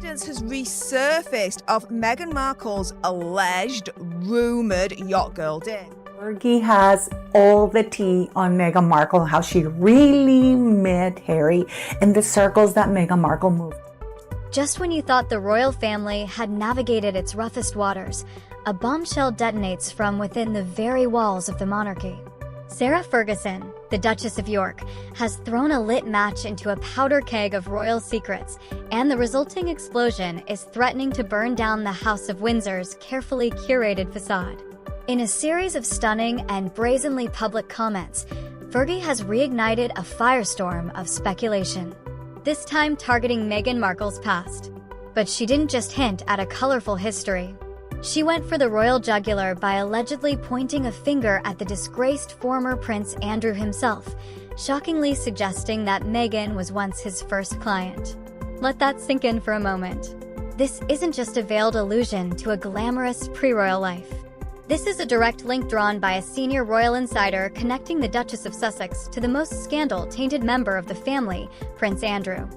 evidence has resurfaced of Meghan Markle's alleged, rumoured yacht girl din. Fergie has all the tea on Meghan Markle, how she really met Harry in the circles that Meghan Markle moved. Just when you thought the royal family had navigated its roughest waters, a bombshell detonates from within the very walls of the monarchy. Sarah Ferguson, the Duchess of York, has thrown a lit match into a powder keg of royal secrets, and the resulting explosion is threatening to burn down the House of Windsor's carefully curated facade. In a series of stunning and brazenly public comments, Fergie has reignited a firestorm of speculation, this time targeting Meghan Markle's past. But she didn't just hint at a colorful history. She went for the royal jugular by allegedly pointing a finger at the disgraced former Prince Andrew himself, shockingly suggesting that Meghan was once his first client. Let that sink in for a moment. This isn't just a veiled allusion to a glamorous pre-royal life. This is a direct link drawn by a senior royal insider connecting the Duchess of Sussex to the most scandal-tainted member of the family, Prince Andrew.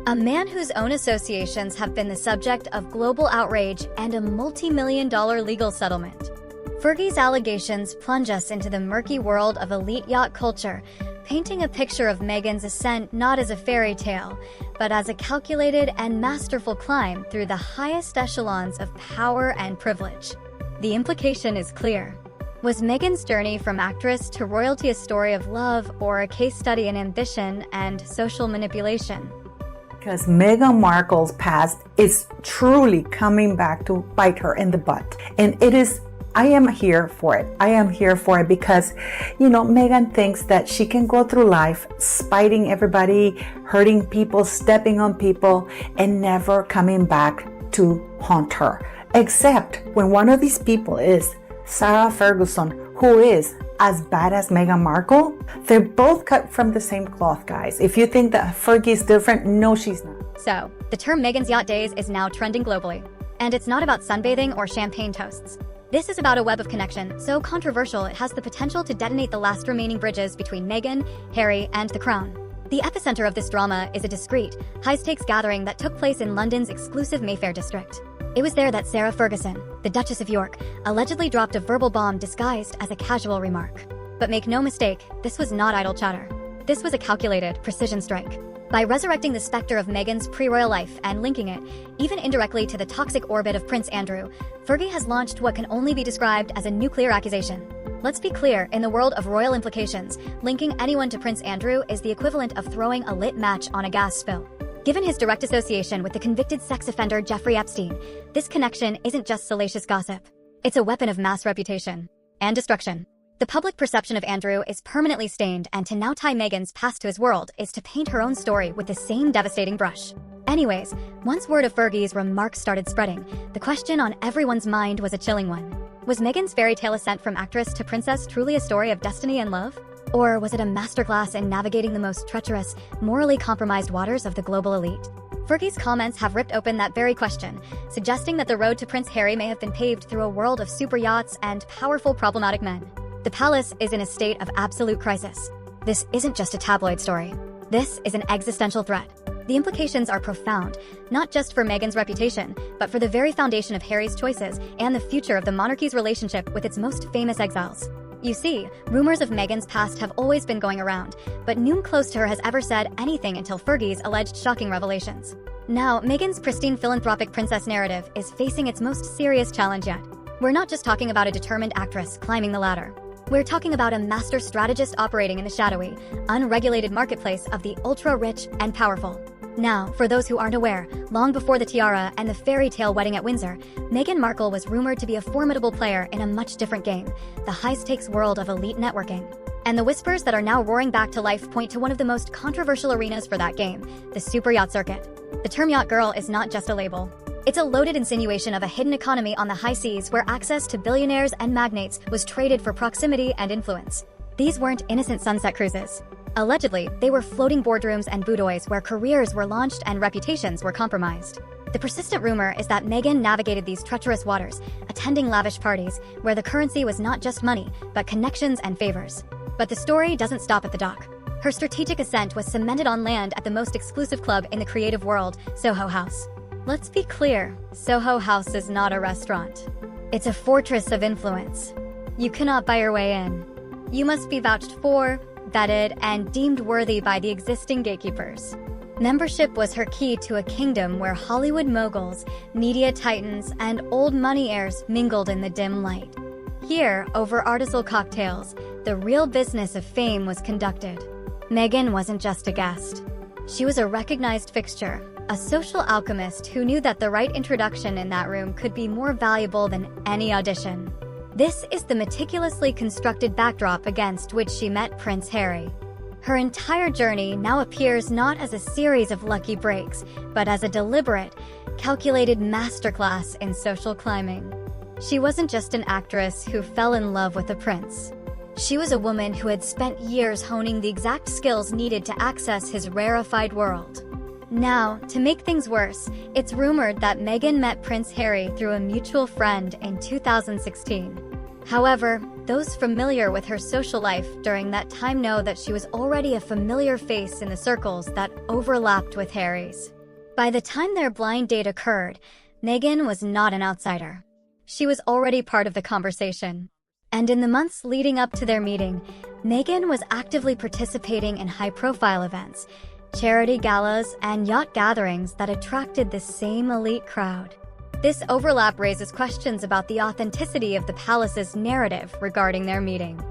A man whose own associations have been the subject of global outrage and a multi-million-dollar legal settlement. Fergie's allegations plunge us into the murky world of elite yacht culture, painting a picture of Meghan's ascent not as a fairy tale, but as a calculated and masterful climb through the highest echelons of power and privilege. The implication is clear. Was Meghan's journey from actress to royalty a story of love or a case study in ambition and social manipulation? Because Meghan Markle's past is truly coming back to bite her in the butt. And I am here for it. I am here for it because, Meghan thinks that she can go through life spiting everybody, hurting people, stepping on people, and never coming back to haunt her. Except when one of these people is Sarah Ferguson, who is as bad as Meghan Markle. They're both cut from the same cloth, guys. If you think that Fergie is different, no, she's not. So, the term Meghan's Yacht Days is now trending globally. And it's not about sunbathing or champagne toasts. This is about a web of connection, so controversial it has the potential to detonate the last remaining bridges between Meghan, Harry, and the Crown. The epicenter of this drama is a discreet, high-stakes gathering that took place in London's exclusive Mayfair district. It was there that Sarah Ferguson, the Duchess of York, allegedly dropped a verbal bomb disguised as a casual remark. But make no mistake, this was not idle chatter. This was a calculated precision strike. By resurrecting the specter of Meghan's pre-royal life and linking it, even indirectly, to the toxic orbit of Prince Andrew, Fergie has launched what can only be described as a nuclear accusation. Let's be clear, in the world of royal implications, linking anyone to Prince Andrew is the equivalent of throwing a lit match on a gas spill. Given his direct association with the convicted sex offender Jeffrey Epstein, this connection isn't just salacious gossip. It's a weapon of mass reputation and destruction. The public perception of Andrew is permanently stained, and to now tie Meghan's past to his world is to paint her own story with the same devastating brush. Anyways, once word of Fergie's remarks started spreading, the question on everyone's mind was a chilling one. Was Meghan's fairy tale ascent from actress to princess truly a story of destiny and love? Or was it a masterclass in navigating the most treacherous, morally compromised waters of the global elite? Fergie's comments have ripped open that very question, suggesting that the road to Prince Harry may have been paved through a world of super yachts and powerful problematic men. The palace is in a state of absolute crisis. This isn't just a tabloid story. This is an existential threat. The implications are profound, not just for Meghan's reputation, but for the very foundation of Harry's choices and the future of the monarchy's relationship with its most famous exiles. You see, rumors of Meghan's past have always been going around, but no one close to her has ever said anything until Fergie's alleged shocking revelations. Now, Meghan's pristine philanthropic princess narrative is facing its most serious challenge yet. We're not just talking about a determined actress climbing the ladder. We're talking about a master strategist operating in the shadowy, unregulated marketplace of the ultra-rich and powerful. Now, for those who aren't aware, long before the tiara and the fairy tale wedding at Windsor, Meghan Markle was rumored to be a formidable player in a much different game, the high-stakes world of elite networking. And the whispers that are now roaring back to life point to one of the most controversial arenas for that game, the super yacht circuit. The term yacht girl is not just a label. It's a loaded insinuation of a hidden economy on the high seas where access to billionaires and magnates was traded for proximity and influence. These weren't innocent sunset cruises. Allegedly, they were floating boardrooms and boudoirs where careers were launched and reputations were compromised. The persistent rumor is that Meghan navigated these treacherous waters, attending lavish parties where the currency was not just money, but connections and favors. But the story doesn't stop at the dock. Her strategic ascent was cemented on land at the most exclusive club in the creative world, Soho House. Let's be clear, Soho House is not a restaurant. It's a fortress of influence. You cannot buy your way in. You must be vouched for, vetted, and deemed worthy by the existing gatekeepers. Membership was her key to a kingdom where Hollywood moguls, media titans, and old money heirs mingled in the dim light. Here, over artisanal cocktails, the real business of fame was conducted. Meghan wasn't just a guest. She was a recognized fixture, a social alchemist who knew that the right introduction in that room could be more valuable than any audition. This is the meticulously constructed backdrop against which she met Prince Harry. Her entire journey now appears not as a series of lucky breaks, but as a deliberate, calculated masterclass in social climbing. She wasn't just an actress who fell in love with a prince. She was a woman who had spent years honing the exact skills needed to access his rarefied world. Now, to make things worse, it's rumored that Meghan met Prince Harry through a mutual friend in 2016. However, those familiar with her social life during that time know that she was already a familiar face in the circles that overlapped with Harry's. By the time their blind date occurred, Meghan was not an outsider. She was already part of the conversation. And in the months leading up to their meeting, Meghan was actively participating in high-profile events, charity galas, and yacht gatherings that attracted the same elite crowd. This overlap raises questions about the authenticity of the palace's narrative regarding their meeting.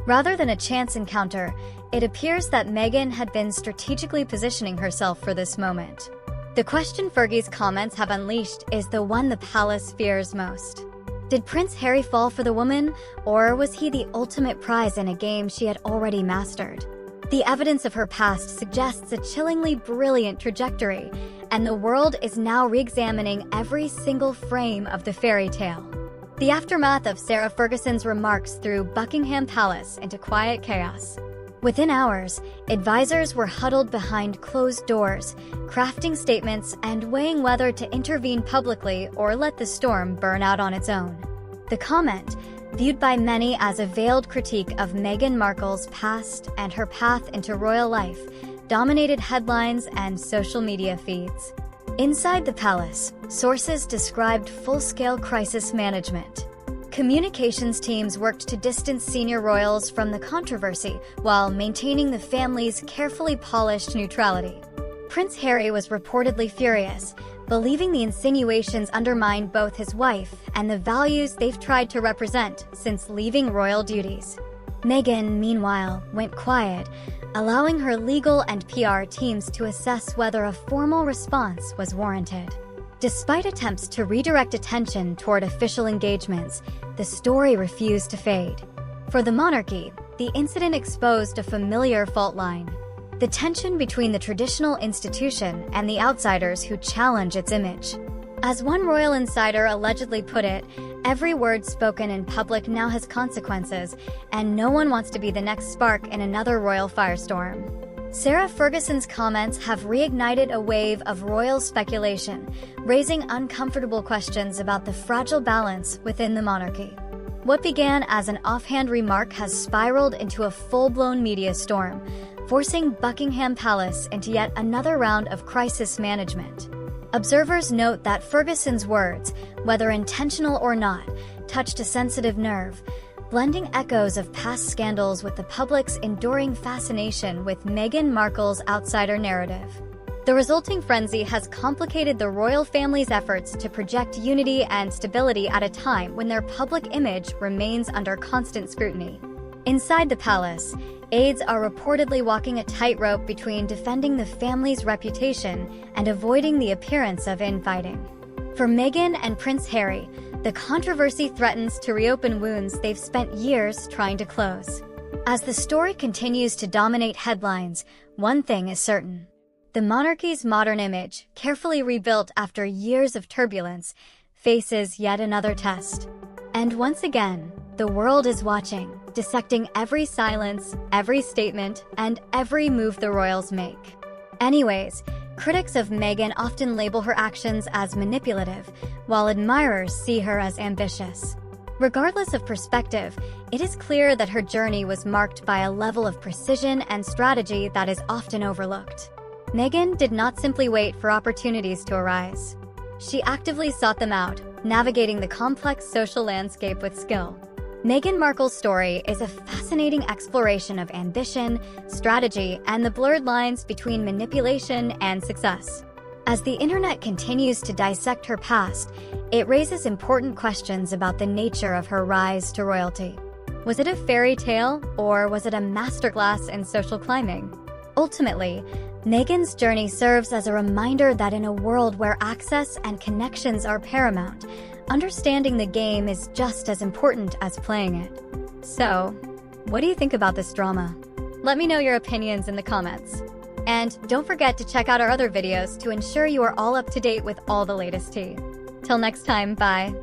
Rather than a chance encounter, it appears that Meghan had been strategically positioning herself for this moment. The question Fergie's comments have unleashed is the one the palace fears most. Did Prince Harry fall for the woman, or was he the ultimate prize in a game she had already mastered? The evidence of her past suggests a chillingly brilliant trajectory, and the world is now re-examining every single frame of the fairy tale. The aftermath of Sarah Ferguson's remarks threw Buckingham Palace into quiet chaos. Within hours, advisors were huddled behind closed doors, crafting statements and weighing whether to intervene publicly or let the storm burn out on its own. The comment, viewed by many as a veiled critique of Meghan Markle's past and her path into royal life, dominated headlines and social media feeds. Inside the palace, sources described full-scale crisis management. Communications teams worked to distance senior royals from the controversy while maintaining the family's carefully polished neutrality. Prince Harry was reportedly furious, believing the insinuations undermined both his wife and the values they've tried to represent since leaving royal duties. Meghan, meanwhile, went quiet, allowing her legal and PR teams to assess whether a formal response was warranted. Despite attempts to redirect attention toward official engagements, the story refused to fade. For the monarchy, the incident exposed a familiar fault line: the tension between the traditional institution and the outsiders who challenge its image. As one royal insider allegedly put it, every word spoken in public now has consequences, and no one wants to be the next spark in another royal firestorm. Sarah Ferguson's comments have reignited a wave of royal speculation, raising uncomfortable questions about the fragile balance within the monarchy. What began as an offhand remark has spiraled into a full-blown media storm, forcing Buckingham Palace into yet another round of crisis management. Observers note that Ferguson's words, whether intentional or not, touched a sensitive nerve, blending echoes of past scandals with the public's enduring fascination with Meghan Markle's outsider narrative. The resulting frenzy has complicated the royal family's efforts to project unity and stability at a time when their public image remains under constant scrutiny. Inside the palace, aides are reportedly walking a tightrope between defending the family's reputation and avoiding the appearance of infighting. For Meghan and Prince Harry, the controversy threatens to reopen wounds they've spent years trying to close. As the story continues to dominate headlines, one thing is certain: the monarchy's modern image, carefully rebuilt after years of turbulence, faces yet another test. And once again, the world is watching, dissecting every silence, every statement, and every move the royals make. Anyways, critics of Meghan often label her actions as manipulative, while admirers see her as ambitious. Regardless of perspective, it is clear that her journey was marked by a level of precision and strategy that is often overlooked. Meghan did not simply wait for opportunities to arise. She actively sought them out, navigating the complex social landscape with skill. Meghan Markle's story is a fascinating exploration of ambition, strategy, and the blurred lines between manipulation and success. As the internet continues to dissect her past, it raises important questions about the nature of her rise to royalty. Was it a fairy tale, or was it a masterclass in social climbing? Ultimately, Meghan's journey serves as a reminder that in a world where access and connections are paramount, understanding the game is just as important as playing it. So, what do you think about this drama? Let me know your opinions in the comments. And don't forget to check out our other videos to ensure you are all up to date with all the latest tea. Till next time, bye.